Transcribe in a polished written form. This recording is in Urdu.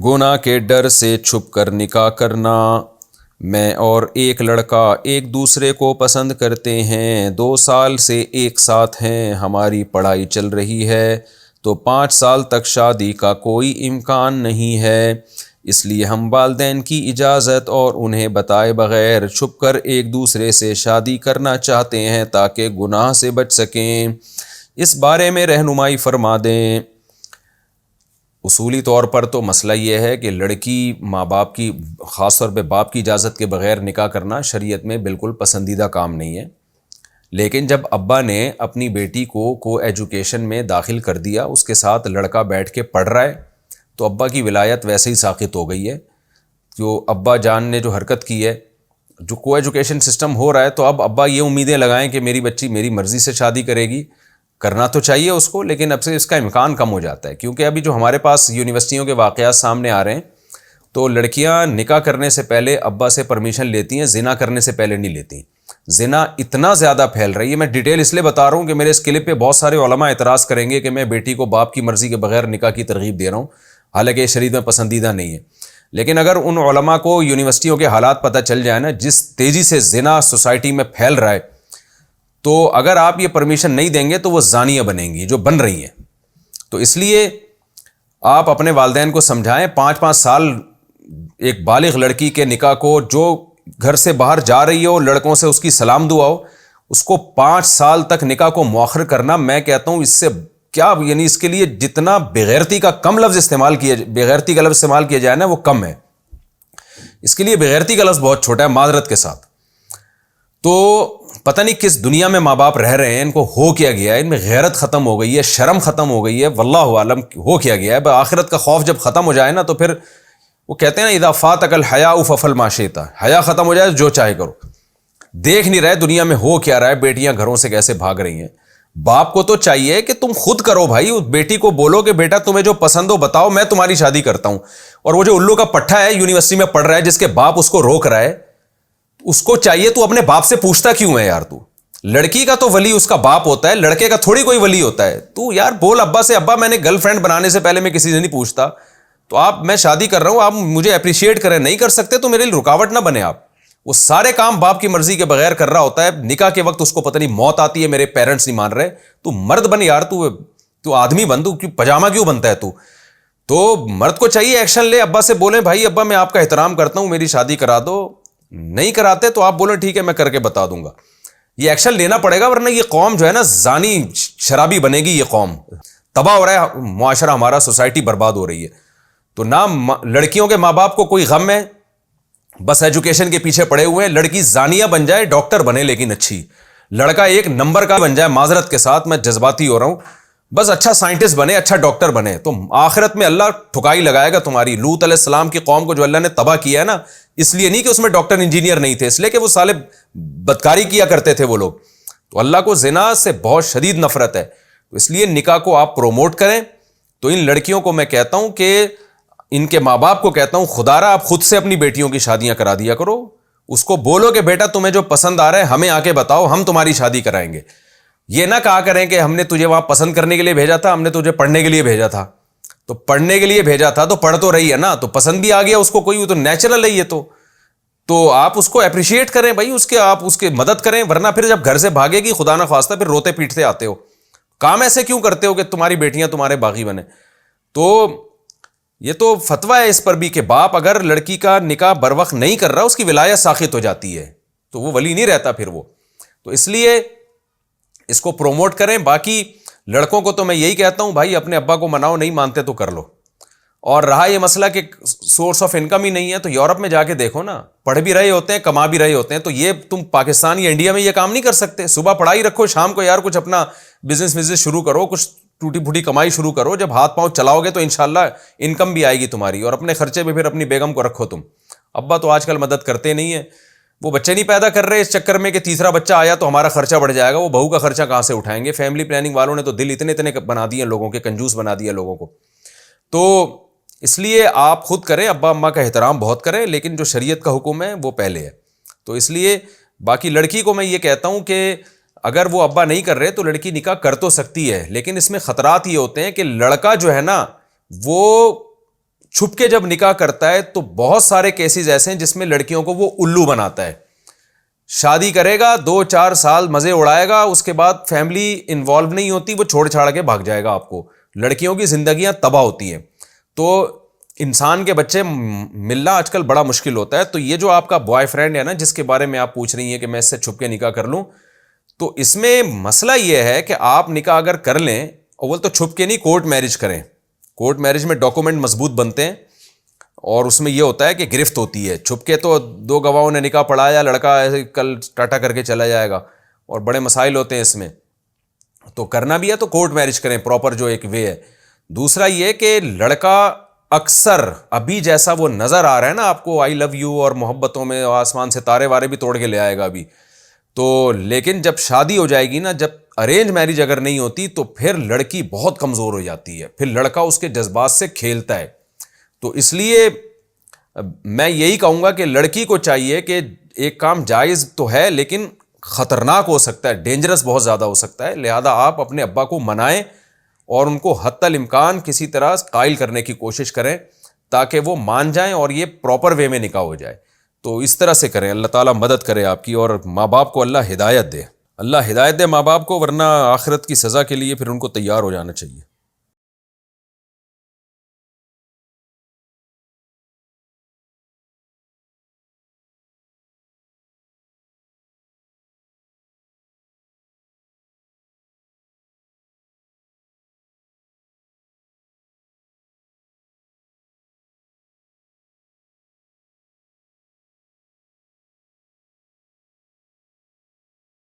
گناہ کے ڈر سے چھپ کر نکاح کرنا۔ میں اور ایک لڑکا ایک دوسرے کو پسند کرتے ہیں، 2 سال سے ایک ساتھ ہیں، ہماری پڑھائی چل رہی ہے تو 5 سال تک شادی کا کوئی امکان نہیں ہے، اس لیے ہم والدین کی اجازت اور انہیں بتائے بغیر چھپ کر ایک دوسرے سے شادی کرنا چاہتے ہیں تاکہ گناہ سے بچ سکیں۔ اس بارے میں رہنمائی فرما دیں۔ اصولی طور پر تو مسئلہ یہ ہے کہ لڑکی ماں باپ کی، خاص طور پہ باپ کی اجازت کے بغیر نکاح کرنا شریعت میں بالکل پسندیدہ کام نہیں ہے، لیکن جب ابا نے اپنی بیٹی کو ایجوکیشن میں داخل کر دیا، اس کے ساتھ لڑکا بیٹھ کے پڑھ رہا ہے، تو ابا کی ولایت ویسے ہی ساقط ہو گئی ہے۔ جو ابا جان نے جو حرکت کی ہے، جو کو ایجوکیشن سسٹم ہو رہا ہے، تو اب ابا یہ امیدیں لگائیں کہ میری بچی میری مرضی سے شادی کرے گی، کرنا تو چاہیے اس کو، لیکن اب سے اس کا امکان کم ہو جاتا ہے، کیونکہ ابھی جو ہمارے پاس یونیورسٹیوں کے واقعات سامنے آ رہے ہیں، تو لڑکیاں نکاح کرنے سے پہلے ابا سے پرمیشن لیتی ہیں، زنا کرنے سے پہلے نہیں لیتی۔ زنا اتنا زیادہ پھیل رہی ہے، میں ڈیٹیل اس لیے بتا رہا ہوں کہ میرے اس کلپ پہ بہت سارے علماء اعتراض کریں گے کہ میں بیٹی کو باپ کی مرضی کے بغیر نکاح کی ترغیب دے رہا ہوں، حالانکہ یہ شریعت میں پسندیدہ نہیں ہے۔ لیکن اگر ان علماء کو یونیورسٹیوں کے حالات پتہ چل جائے نا، جس تیزی سے زنا سوسائٹی میں پھیل رہا ہے، تو اگر آپ یہ پرمیشن نہیں دیں گے تو وہ زانیہ بنیں گی جو بن رہی ہیں۔ تو اس لیے آپ اپنے والدین کو سمجھائیں، 5 سال ایک بالغ لڑکی کے نکاح کو، جو گھر سے باہر جا رہی ہو، لڑکوں سے اس کی سلام دعا ہو، اس کو 5 سال تک نکاح کو مؤخر کرنا، میں کہتا ہوں اس سے کیا، یعنی اس کے لیے جتنا بغیرتی کا کم لفظ استعمال کیا، بغیرتی کا لفظ استعمال کیا جائے نا، وہ کم ہے۔ اس کے لیے بغیرتی کا لفظ بہت چھوٹا ہے، معذرت کے ساتھ۔ تو پتہ نہیں کس دنیا میں ماں باپ رہ رہے ہیں، ان کو ہو کیا گیا ہے، ان میں غیرت ختم ہو گئی ہے، شرم ختم ہو گئی ہے، واللہ عالم ہو کیا گیا ہے۔ آخرت کا خوف جب ختم ہو جائے نا، تو پھر وہ کہتے ہیں نا، اذا فاتک الحیاء فافعل ما شئت، حیا ختم ہو جائے جو چاہے کرو۔ دیکھ نہیں رہے دنیا میں ہو کیا رہا ہے، بیٹیاں گھروں سے کیسے بھاگ رہی ہیں۔ باپ کو تو چاہیے کہ تم خود کرو بھائی، اس بیٹی کو بولو کہ بیٹا تمہیں جو پسند ہو بتاؤ، میں تمہاری شادی کرتا ہوں۔ اور وہ جو الو کا پٹھا ہے یونیورسٹی میں پڑھ رہا ہے، جس کے باپ اس کو روک رہا ہے، اس کو چاہیے تو اپنے باپ سے پوچھتا کیوں ہے یار؟ تو لڑکی کا تو ولی اس کا باپ ہوتا ہے، لڑکے کا تھوڑی کوئی ولی ہوتا ہے۔ تو یار بول ابا سے، ابا میں نے گرل فرینڈ بنانے سے پہلے میں کسی سے نہیں پوچھتا، تو آپ، میں شادی کر رہا ہوں، آپ مجھے اپریشیٹ کریں، نہیں کر سکتے تو میرے لیے رکاوٹ نہ بنے۔ آپ وہ سارے کام باپ کی مرضی کے بغیر کر رہا ہوتا ہے، نکاح کے وقت اس کو پتہ نہیں موت آتی ہے، میرے پیرنٹس نہیں مان رہے، تو مرد بن یار، تو آدمی بن، تو پجامہ کیوں بنتا ہے؟ تو مرد کو چاہیے ایکشن لے، ابا سے بولیں بھائی ابا میں آپ کا احترام کرتا ہوں، میری شادی کرا دو۔ نہیں کراتے تو آپ بولیں ٹھیک ہے میں کر کے بتا دوں گا۔ یہ ایکشن لینا پڑے گا، ورنہ یہ قوم جو ہے نا زانی شرابی بنے گی، یہ قوم تباہ ہو رہا ہے، معاشرہ ہمارا، سوسائٹی برباد ہو رہی ہے۔ تو نہ لڑکیوں کے ماں باپ کو کوئی غم ہے، بس ایجوکیشن کے پیچھے پڑے ہوئے ہیں، لڑکی زانیہ بن جائے، ڈاکٹر بنے لیکن اچھی، لڑکا ایک نمبر کا بن جائے، معذرت کے ساتھ میں جذباتی ہو رہا ہوں، بس اچھا سائنٹسٹ بنے، اچھا ڈاکٹر بنے، تو آخرت میں اللہ ٹھکائی لگائے گا تمہاری۔ لوط علیہ السلام کی قوم کو جو اللہ نے تباہ کیا ہے نا، اس لیے نہیں کہ اس میں ڈاکٹر انجینئر نہیں تھے، اس لیے کہ وہ سالے بدکاری کیا کرتے تھے وہ لوگ۔ تو اللہ کو زنا سے بہت شدید نفرت ہے، تو اس لیے نکاح کو آپ پروموٹ کریں۔ تو ان لڑکیوں کو میں کہتا ہوں کہ ان کے ماں باپ کو کہتا ہوں، خدا را آپ خود سے اپنی بیٹیوں کی شادیاں کرا دیا کرو، اس کو بولو کہ بیٹا تمہیں جو پسند آ رہا ہے ہمیں آ کے بتاؤ، ہم تمہاری شادی کرائیں گے۔ یہ نہ کہا کریں کہ ہم نے تجھے وہاں پسند کرنے کے لیے بھیجا تھا، ہم نے تجھے پڑھنے کے لیے بھیجا تھا۔ تو پڑھنے کے لیے بھیجا تھا تو پڑھ تو رہی ہے نا، تو پسند بھی آ گیا اس کو، کوئی وہ تو نیچرل ہے یہ تو آپ اس کو اپریشیٹ کریں بھائی، آپ اس کے مدد کریں، ورنہ پھر جب گھر سے بھاگے گی خدا نہ خواستہ پھر روتے پیٹتے آتے ہو، کام ایسے کیوں کرتے ہو کہ تمہاری بیٹیاں تمہارے باغی بنے۔ تو یہ تو فتویٰ ہے اس پر بھی کہ باپ اگر لڑکی کا نکاح بروقت نہیں کر رہا، اس کی ولایت ساقط ہو جاتی ہے، تو وہ ولی نہیں رہتا پھر وہ۔ تو اس لیے اس کو پروموٹ کریں۔ باقی لڑکوں کو تو میں یہی کہتا ہوں بھائی اپنے ابا کو مناؤ، نہیں مانتے تو کر لو۔ اور رہا یہ مسئلہ کہ سورس آف انکم ہی نہیں ہے، تو یورپ میں جا کے دیکھو نا، پڑھ بھی رہے ہوتے ہیں، کما بھی رہے ہوتے ہیں، تو یہ تم پاکستان یا انڈیا میں یہ کام نہیں کر سکتے۔ صبح پڑھائی رکھو، شام کو یار کچھ اپنا بزنس شروع کرو، کچھ ٹوٹی پھوٹی کمائی شروع کرو، جب ہاتھ پاؤں چلاؤ گے تو انشاءاللہ انکم بھی آئے گی تمہاری، اور اپنے خرچے میں پھر اپنی بیگم کو رکھو تم۔ ابا تو آج کل مدد کرتے نہیں ہیں، وہ بچے نہیں پیدا کر رہے اس چکر میں کہ تیسرا بچہ آیا تو ہمارا خرچہ بڑھ جائے گا، وہ بہو کا خرچہ کہاں سے اٹھائیں گے؟ فیملی پلاننگ والوں نے تو دل اتنے بنا دیے لوگوں کے، کنجوس بنا دیے لوگوں کو۔ تو اس لیے آپ خود کریں، ابا اماں کا احترام بہت کریں، لیکن جو شریعت کا حکم ہے وہ پہلے ہے۔ تو اس لیے باقی لڑکی کو میں یہ کہتا ہوں کہ اگر وہ ابا نہیں کر رہے تو لڑکی نکاح کر تو سکتی ہے، لیکن اس میں خطرات یہ ہوتے ہیں کہ لڑکا جو ہے نا وہ چھپ کے جب نکاح کرتا ہے تو بہت سارے کیسز ایسے ہیں جس میں لڑکیوں کو وہ الو بناتا ہے. شادی کرے گا 2-4 سال مزے اڑائے گا, اس کے بعد فیملی انوالو نہیں ہوتی, وہ چھوڑ چھاڑ کے بھاگ جائے گا آپ کو. لڑکیوں کی زندگیاں تباہ ہوتی ہیں. تو انسان کے بچے ملنا آج کل بڑا مشکل ہوتا ہے. تو یہ جو آپ کا بوائے فرینڈ ہے نا, جس کے بارے میں آپ پوچھ رہی ہیں کہ میں اس سے چھپ کے نکاح کر لوں, تو اس میں مسئلہ یہ ہے کہ آپ نکاح اگر کر لیں, اول تو چھپ کے نہیں, کورٹ میرج کریں. کورٹ میرج میں ڈاکومنٹ مضبوط بنتے ہیں, اور اس میں یہ ہوتا ہے کہ گرفت ہوتی ہے. چھپ کے تو 2 گواہوں نے نکاح پڑھایا, لڑکا ایسے کل ٹاٹا کر کے چلا جائے گا, اور بڑے مسائل ہوتے ہیں اس میں. تو کرنا بھی ہے تو کورٹ میرج کریں, پراپر جو ایک وے ہے. دوسرا یہ کہ لڑکا اکثر ابھی جیسا وہ نظر آ رہا ہے نا آپ کو, آئی لو یو اور محبتوں میں آسمان سے تارے وارے بھی توڑ کے لے آئے گا ابھی تو, لیکن جب شادی ہو جائے گی نا, جب ارینج میرج اگر نہیں ہوتی تو پھر لڑکی بہت کمزور ہو جاتی ہے, پھر لڑکا اس کے جذبات سے کھیلتا ہے. تو اس لیے میں یہی کہوں گا کہ لڑکی کو چاہیے کہ ایک کام جائز تو ہے لیکن خطرناک ہو سکتا ہے, ڈینجرس بہت زیادہ ہو سکتا ہے, لہذا آپ اپنے ابا کو منائیں اور ان کو حتی الامکان کسی طرح قائل کرنے کی کوشش کریں تاکہ وہ مان جائیں اور یہ پراپر وے میں نکاح ہو جائے. تو اس طرح سے کریں, اللہ تعالیٰ مدد کرے آپ کی, اور ماں باپ کو اللہ ہدایت دے. اللہ ہدایت دے ماں باپ کو, ورنہ آخرت کی سزا کے لیے پھر ان کو تیار ہو جانا چاہیے.